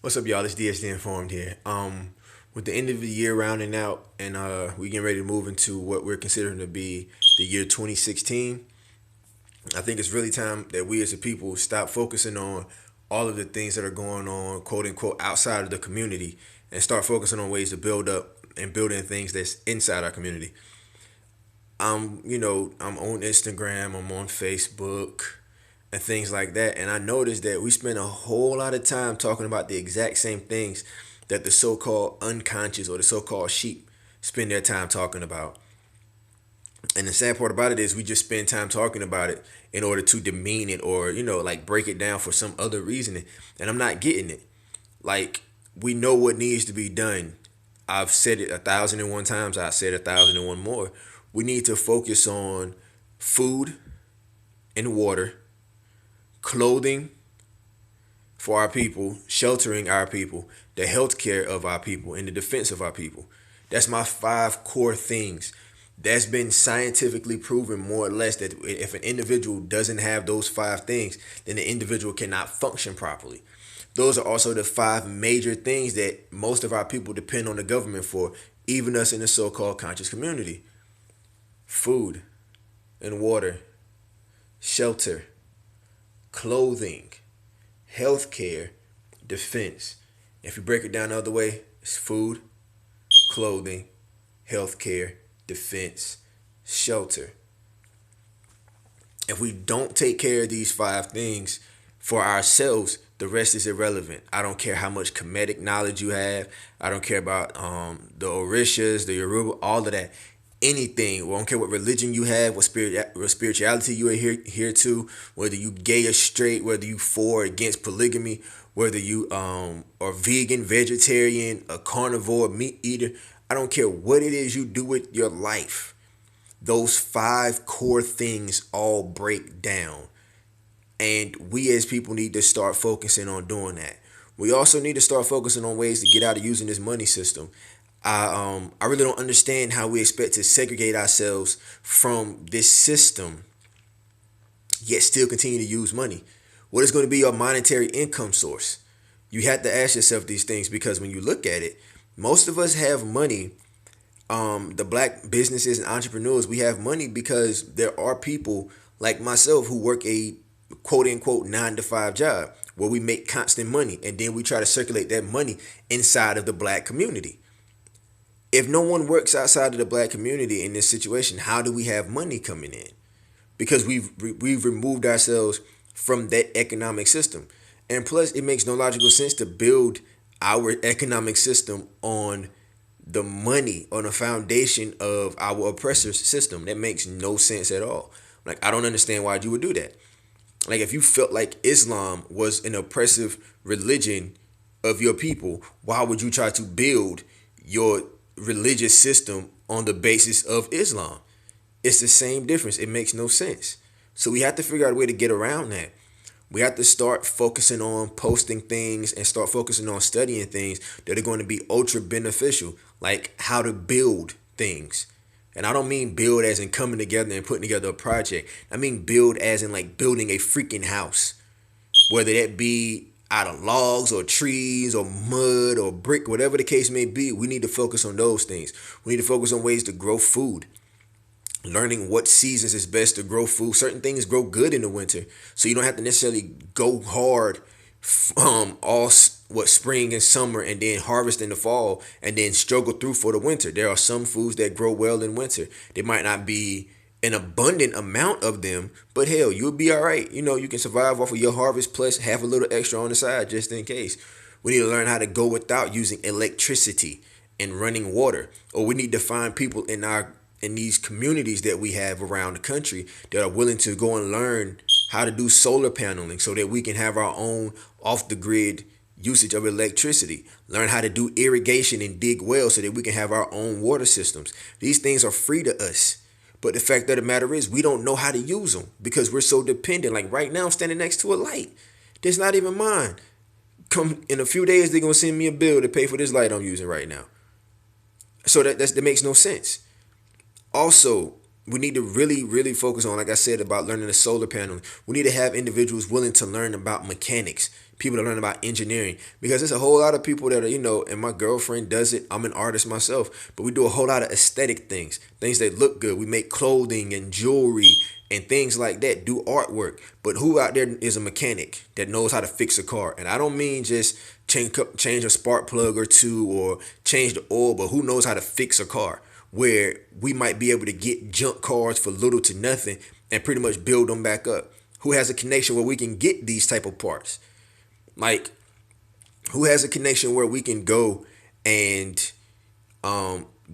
What's up, y'all? It's DSD Informed here. With the end of the year rounding out, and we getting ready to move into what we're considering to be the year 2016. I think it's really time that we as a people stop focusing on all of the things that are going on, quote unquote, outside of the community, and start focusing on ways to build up and building things that's inside our community. I'm on Instagram, I'm on Facebook, and things like that. And I noticed that we spend a whole lot of time talking about the exact same things that the so-called unconscious or the so-called sheep spend their time talking about. And the sad part about it is we just spend time talking about it in order to demean it or, like break it down for some other reasoning. And I'm not getting it. Like, we know what needs to be done. I've said it 1,001 times. I said 1,001 more. We need to focus on food and water, clothing for our people, sheltering our people, the health care of our people, and the defense of our people. That's my five core things. That's been scientifically proven more or less that if an individual doesn't have those five things, then the individual cannot function properly. Those are also the five major things that most of our people depend on the government for, even us in the so called conscious community: food and water, shelter, clothing, healthcare, defense. If you break it down the other way, it's food, clothing, healthcare, defense, shelter. If we don't take care of these five things for ourselves, the rest is irrelevant. I don't care how much comedic knowledge you have. I don't care about the Orishas, the Yoruba, all of that. Anything. I don't care what religion you have, what spirituality you are here to, whether you gay or straight, whether you for or against polygamy, whether you are vegan, vegetarian, a carnivore, meat eater. I don't care what it is you do with your life. Those five core things all break down. And we as people need to start focusing on doing that. We also need to start focusing on ways to get out of using this money system. I really don't understand how we expect to segregate ourselves from this system, yet still continue to use money. What is going to be your monetary income source? You have to ask yourself these things because when you look at it, most of us have money. The black businesses and entrepreneurs, we have money because there are people like myself who work a quote unquote 9 to 5 job where we make constant money and then we try to circulate that money inside of the black community. If no one works outside of the black community in this situation, how do we have money coming in? Because we've removed ourselves from that economic system. And plus, it makes no logical sense to build our economic system on the money, on the foundation of our oppressor's system. That makes no sense at all. Like, I don't understand why you would do that. Like, if you felt like Islam was an oppressive religion of your people, why would you try to build your religious system on the basis of Islam? It's the same difference. It makes no sense. So we have to figure out a way to get around that. We have to start focusing on posting things and start focusing on studying things that are going to be ultra beneficial, like how to build things. And I don't mean build as in coming together and putting together a project. I mean build as in like building a freaking house, whether that be out of logs or trees or mud or brick, whatever the case may be. We need to focus on those things. We need to focus on ways to grow food, learning what seasons is best to grow food. Certain things grow good in the winter, so you don't have to necessarily go hard all what spring and summer and then harvest in the fall and then struggle through for the winter. There are some foods that grow well in winter. There might not be an abundant amount of them, but hell, you'll be all right. You can survive off of your harvest plus have a little extra on the side just in case. We need to learn how to go without using electricity and running water, or we need to find people in these communities that we have around the country that are willing to go and learn how to do solar paneling so that we can have our own off the grid usage of electricity. Learn how to do irrigation and dig wells so that we can have our own water systems. These things are free to us. But the fact of the matter is, we don't know how to use them because we're so dependent. Like right now, I'm standing next to a light that's not even mine. Come in a few days, they're gonna send me a bill to pay for this light I'm using right now. So that makes no sense. Also, we need to really, really focus on, like I said, about learning the solar panel. We need to have individuals willing to learn about mechanics, people that learn about engineering, because there's a whole lot of people that are, and my girlfriend does it. I'm an artist myself, but we do a whole lot of aesthetic things that look good. We make clothing and jewelry and things like that, do artwork. But who out there is a mechanic that knows how to fix a car? And I don't mean just change a spark plug or two or change the oil, but who knows how to fix a car? Where we might be able to get junk cars for little to nothing and pretty much build them back up. Who has a connection where we can get these type of parts? Like, who has a connection where we can go and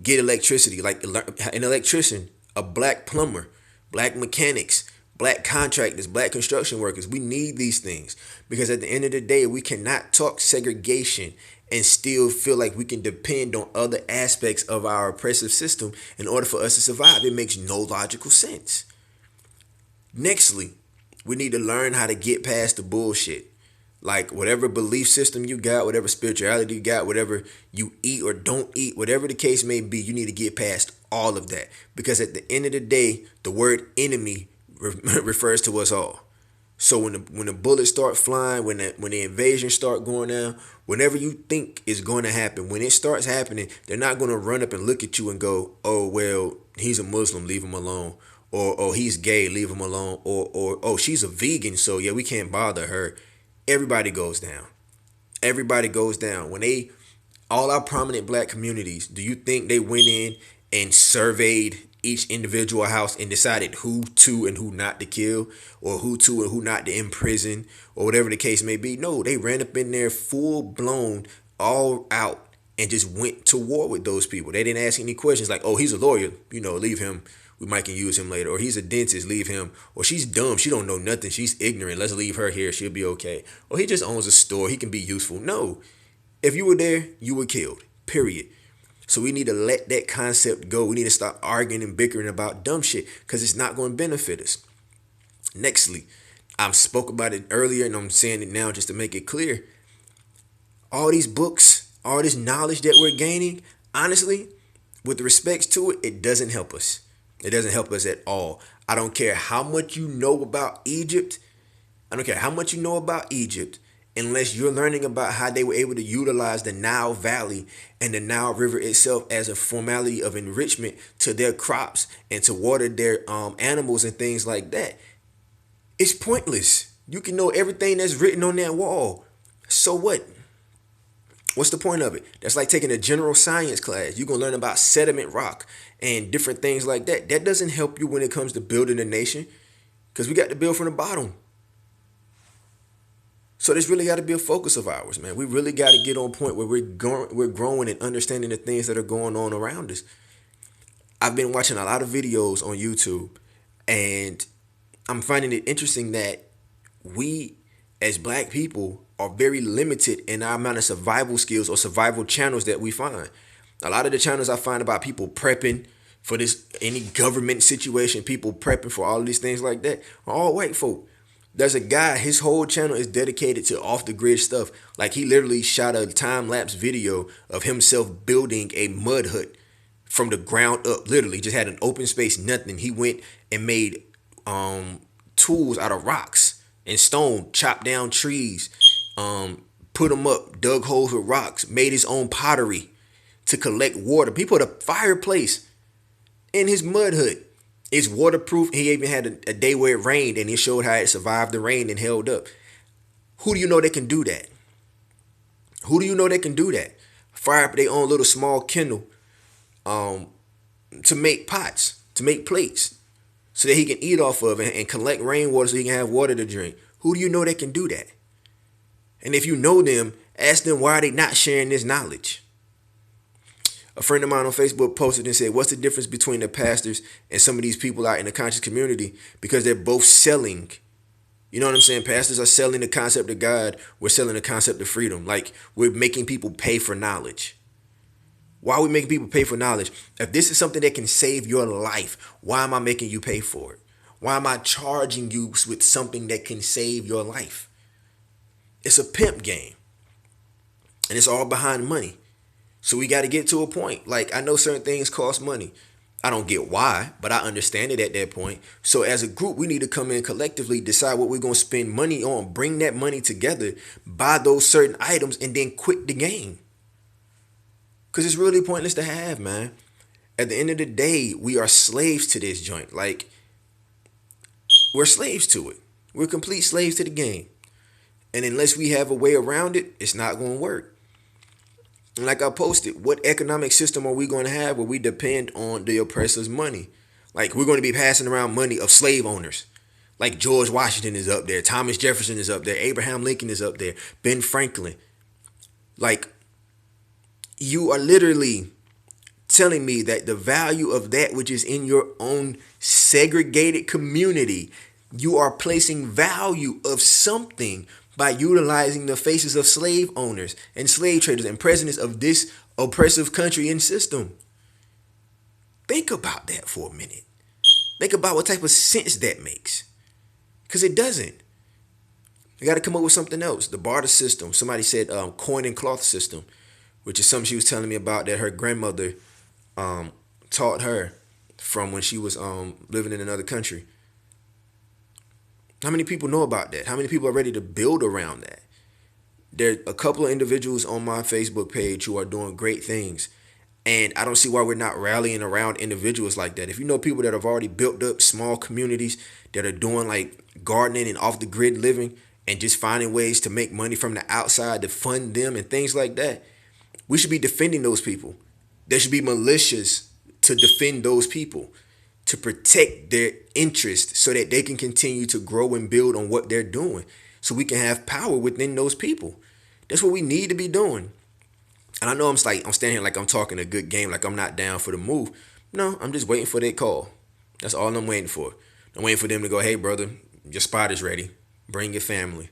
get electricity? Like an electrician, a black plumber, black mechanics, black contractors, black construction workers. We need these things because at the end of the day, we cannot talk segregation and still feel like we can depend on other aspects of our oppressive system in order for us to survive. It makes no logical sense. Nextly, we need to learn how to get past the bullshit. Like, whatever belief system you got, whatever spirituality you got, whatever you eat or don't eat, whatever the case may be, you need to get past all of that. Because at the end of the day, the word enemy refers to us all. So when the bullets start flying, when the invasions start going down, whenever you think is going to happen, when it starts happening, they're not going to run up and look at you and go, "Oh well, he's a Muslim, leave him alone," or "Oh, he's gay, leave him alone," or "Oh, she's a vegan, so yeah, we can't bother her." Everybody goes down. Everybody goes down. All our prominent black communities, do you think they went in and surveyed each individual house and decided who to and who not to kill, or who to and who not to imprison, or whatever the case may be? No, they ran up in there full blown, all out, and just went to war with those people. They didn't ask any questions like, "Oh, he's a lawyer, leave him. We might can use him later." Or "He's a dentist, leave him." Or "She's dumb, she don't know nothing, she's ignorant, let's leave her here, she'll be okay." Or "He just owns a store, he can be useful." No. If you were there, you were killed. Period. So we need to let that concept go. We need to stop arguing and bickering about dumb shit because it's not going to benefit us. Nextly, I spoke about it earlier and I'm saying it now just to make it clear. All these books, all this knowledge that we're gaining, honestly, with respects to it, it doesn't help us. It doesn't help us at all. I don't care how much you know about Egypt. I don't care how much you know about Egypt, unless you're learning about how they were able to utilize the Nile Valley and the Nile River itself as a formality of enrichment to their crops and to water their animals and things like that. It's pointless. You can know everything that's written on that wall. So what? What's the point of it? That's like taking a general science class. You're going to learn about sediment rock and different things like that. That doesn't help you when it comes to building a nation because we got to build from the bottom. So this really got to be a focus of ours, man. We really got to get on point where we're growing and understanding the things that are going on around us. I've been watching a lot of videos on YouTube, and I'm finding it interesting that we, as black people, are very limited in our amount of survival skills or survival channels that we find. A lot of the channels I find about people prepping for any government situation, people prepping for all of these things like that, are all white folk. There's a guy, his whole channel is dedicated to off the grid stuff. Like, he literally shot a time lapse video of himself building a mud hut from the ground up. Literally just had an open space, nothing. He went and made tools out of rocks and stone, chopped down trees, put them up, dug holes with rocks, made his own pottery to collect water. He put a fireplace in his mud hut. It's waterproof. He even had a day where it rained and he showed how it survived the rain and held up. Who do you know that can do that? Who do you know that can do that? Fire up their own little small kindle to make pots, to make plates, so that he can eat off of it and collect rainwater so he can have water to drink. Who do you know that can do that? And if you know them, ask them, why are they not sharing this knowledge? A friend of mine on Facebook posted and said, "What's the difference between the pastors and some of these people out in the conscious community?" Because they're both selling. You know what I'm saying? Pastors are selling the concept of God. We're selling the concept of freedom. Like, we're making people pay for knowledge. Why are we making people pay for knowledge? If this is something that can save your life, why am I making you pay for it? Why am I charging you with something that can save your life? It's a pimp game. And it's all behind money. So we got to get to a point. Like, I know certain things cost money. I don't get why, but I understand it at that point. So as a group, we need to come in collectively, decide what we're going to spend money on, bring that money together, buy those certain items, and then quit the game. Because it's really pointless to have, man. At the end of the day, we are slaves to this joint. Like, we're slaves to it. We're complete slaves to the game. And unless we have a way around it, it's not going to work. And like I posted, what economic system are we going to have where we depend on the oppressor's money? Like, we're going to be passing around money of slave owners. Like George Washington is up there, Thomas Jefferson is up there, Abraham Lincoln is up there, Ben Franklin. Like, you are literally telling me that the value of that which is in your own segregated community, you are placing value of something by utilizing the faces of slave owners and slave traders and presidents of this oppressive country and system. Think about that for a minute. Think about what type of sense that makes. Because it doesn't. You got to come up with something else. The barter system. Somebody said coin and cloth system, which is something she was telling me about that her grandmother taught her from when she was living in another country. How many people know about that? How many people are ready to build around that? There are a couple of individuals on my Facebook page who are doing great things. And I don't see why we're not rallying around individuals like that. If you know people that have already built up small communities that are doing like gardening and off the grid living and just finding ways to make money from the outside to fund them and things like that, we should be defending those people. There should be militias to defend those people, to protect their interests so that they can continue to grow and build on what they're doing, so we can have power within those people. That's what we need to be doing. And I know I'm standing here like I'm talking a good game, like I'm not down for the move. No, I'm just waiting for their call. That's all I'm waiting for. I'm waiting for them to go, hey, brother, your spot is ready. Bring your family.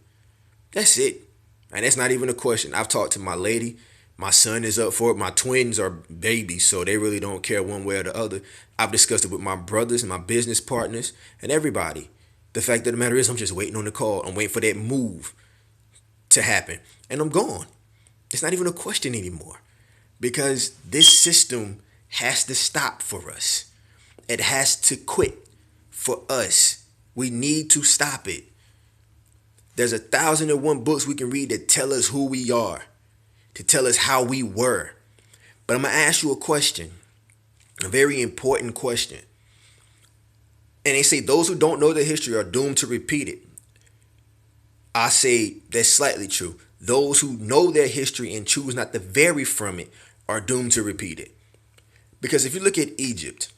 That's it. And that's not even a question. I've talked to my lady. My son is up for it. My twins are babies, so they really don't care one way or the other. I've discussed it with my brothers and my business partners and everybody. The fact of the matter is I'm just waiting on the call. I'm waiting for that move to happen. And I'm gone. It's not even a question anymore. Because this system has to stop for us. It has to quit for us. We need to stop it. There's 1,001 books we can read that tell us who we are, to tell us how we were. But I'm going to ask you a question, a very important question. And they say those who don't know their history are doomed to repeat it. I say that's slightly true. Those who know their history and choose not to vary from it are doomed to repeat it. Because if you look at Egypt,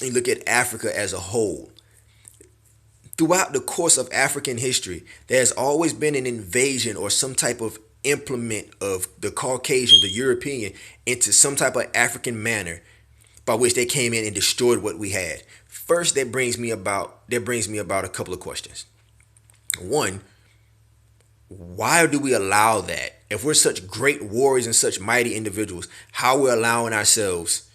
and you look at Africa as a whole, throughout the course of African history, there's always been an invasion or some type of implement of the Caucasian, the European, into some type of African manner by which they came in and destroyed what we had. First, that brings me about a couple of questions. One, why do we allow that? If we're such great warriors and such mighty individuals, how we're allowing ourselves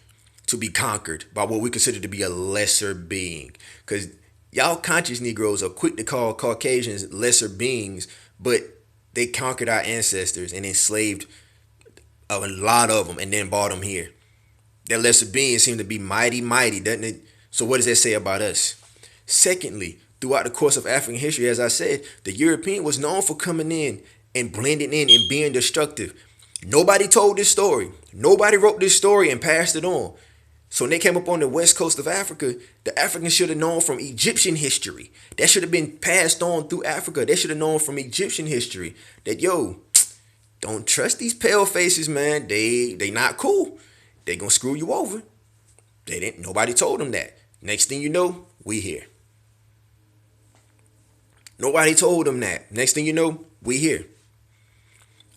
to be conquered by what we consider to be a lesser being? Because y'all conscious Negroes are quick to call Caucasians lesser beings, but they conquered our ancestors and enslaved a lot of them and then brought them here. That lesser beings seem to be mighty, doesn't it? So what does that say about us? Secondly, throughout the course of African history, as I said, the European was known for coming in and blending in and being destructive. Nobody told this story. Nobody wrote this story and passed it on. So when they came up on the west coast of Africa, the Africans should have known from Egyptian history. That should have been passed on through Africa. They should have known from Egyptian history that, don't trust these pale faces, man. They not cool. They gonna screw you over. Nobody told them that. Next thing you know, we here. Nobody told them that. Next thing you know, we here.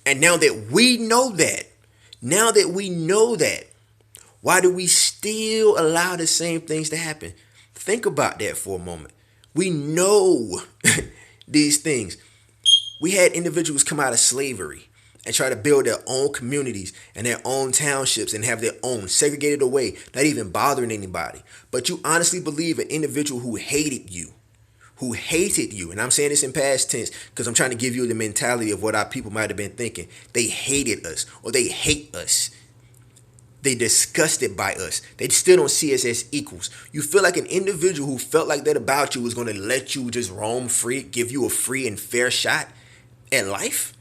And now that we know that, why do we still allow the same things to happen? Think about that for a moment. We know these things. We had individuals come out of slavery and try to build their own communities and their own townships and have their own segregated away, not even bothering anybody. But you honestly believe an individual who hated you, and I'm saying this in past tense because I'm trying to give you the mentality of what our people might have been thinking. They hated us or they hate us. They disgusted by us. They still don't see us as equals. You feel like an individual who felt like that about you was going to let you just roam free, give you a free and fair shot at life,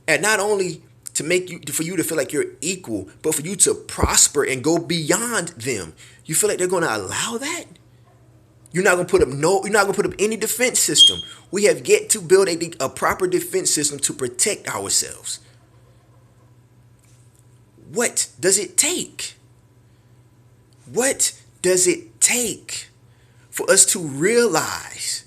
and not only to make you for you to feel like you're equal, but for you to prosper and go beyond them. You feel like they're going to allow that? You're not gonna put up You're not gonna put up any defense system. We have yet to build a proper defense system to protect ourselves. What does it take? What does it take for us to realize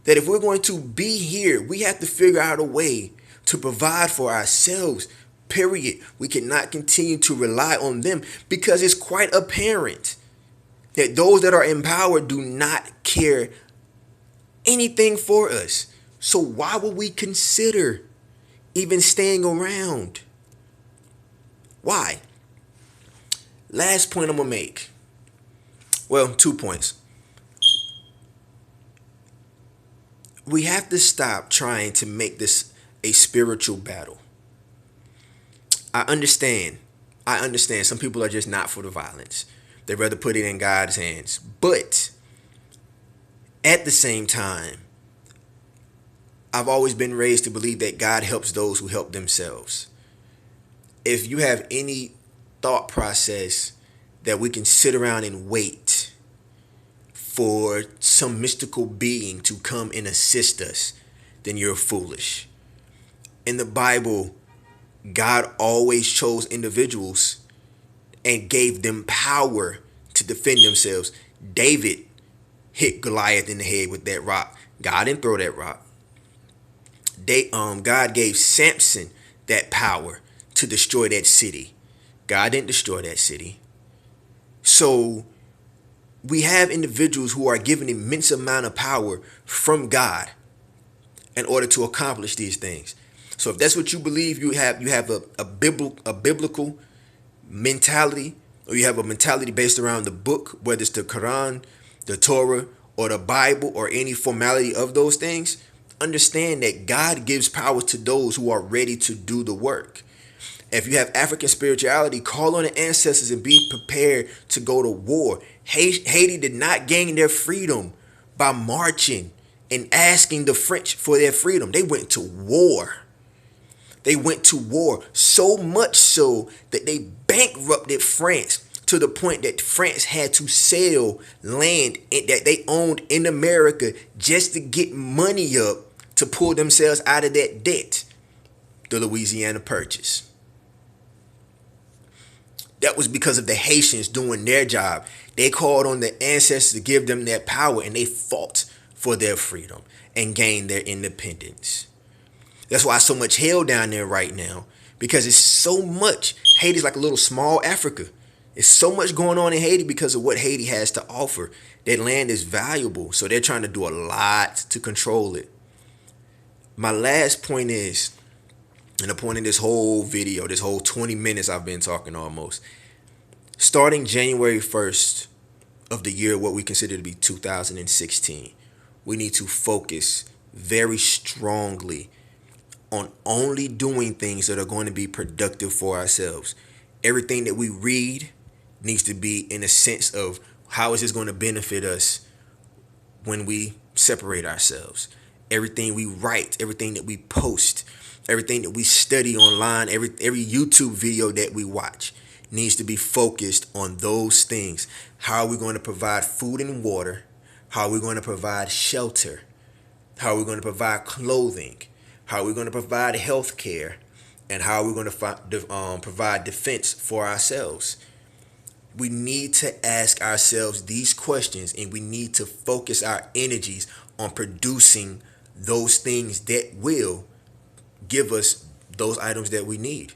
that if we're going to be here, we have to figure out a way to provide for ourselves, period. We cannot continue to rely on them because it's quite apparent that those that are in power do not care anything for us. So why would we consider even staying around? Why? Last point I'm going to make. Well, 2 points. We have to stop trying to make this a spiritual battle. I understand. Some people are just not for the violence. They'd rather put it in God's hands. But at the same time, I've always been raised to believe that God helps those who help themselves. If you have any thought process that we can sit around and wait for some mystical being to come and assist us, then you're foolish. In the Bible, God always chose individuals and gave them power to defend themselves. David hit Goliath in the head with that rock. God didn't throw that rock. God gave Samson that power to destroy that city. God didn't destroy that city. So we have individuals who are given immense amount of power from God in order to accomplish these things. So if that's what you believe, you have a biblical mentality, or you have a mentality based around the book, whether it's the Quran, the Torah, or the Bible, or any formality of those things, understand that God gives power to those who are ready to do the work. If you have African spirituality, call on the ancestors and be prepared to go to war. Haiti did not gain their freedom by marching and asking the French for their freedom. They went to war. They went to war, so much so that they bankrupted France to the point that France had to sell land that they owned in America just to get money up to pull themselves out of that debt. The Louisiana Purchase. That was because of the Haitians doing their job. They called on the ancestors to give them that power, and they fought for their freedom and gained their independence. That's why so much hell down there right now, because it's so much. Haiti's like a little small Africa. There's so much going on in Haiti because of what Haiti has to offer. That land is valuable, so they're trying to do a lot to control it. My last point is, and the point in this whole video, this whole 20 minutes I've been talking almost, starting January 1st of the year, what we consider to be 2016, we need to focus very strongly on only doing things that are going to be productive for ourselves. Everything that we read needs to be in a sense of how is this going to benefit us when we separate ourselves. Everything we write, everything that we post, everything that we study online, every YouTube video that we watch needs to be focused on those things. How are we going to provide food and water? How are we going to provide shelter? How are we going to provide clothing? How are we going to provide health care? And how are we going to provide defense for ourselves? We need to ask ourselves these questions, and we need to focus our energies on producing those things that will give us those items that we need.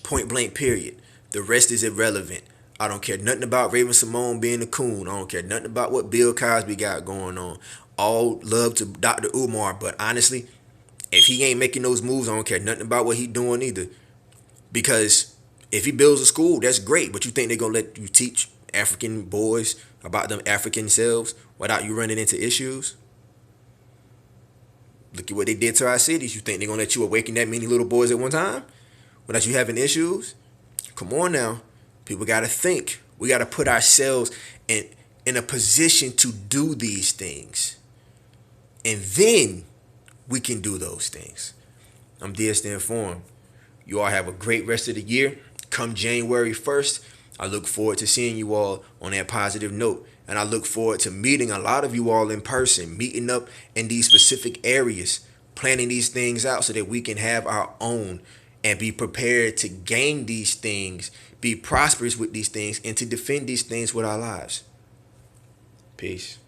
Point blank, period. The rest is irrelevant. I don't care nothing about Raven-Symoné being a coon. I don't care nothing about what Bill Cosby got going on. All love to Dr. Umar, but honestly, if he ain't making those moves, I don't care nothing about what he doing either. Because if he builds a school, that's great. But you think they're going to let you teach African boys about them African selves without you running into issues? Look at what they did to our cities. You think they're going to let you awaken that many little boys at one time without you having issues? Come on now. People got to think. We got to put ourselves in a position to do these things. And then we can do those things. I'm DS the Informed. You all have a great rest of the year. Come January 1st, I look forward to seeing you all on that positive note. And I look forward to meeting a lot of you all in person, meeting up in these specific areas, planning these things out so that we can have our own and be prepared to gain these things, be prosperous with these things, and to defend these things with our lives. Peace.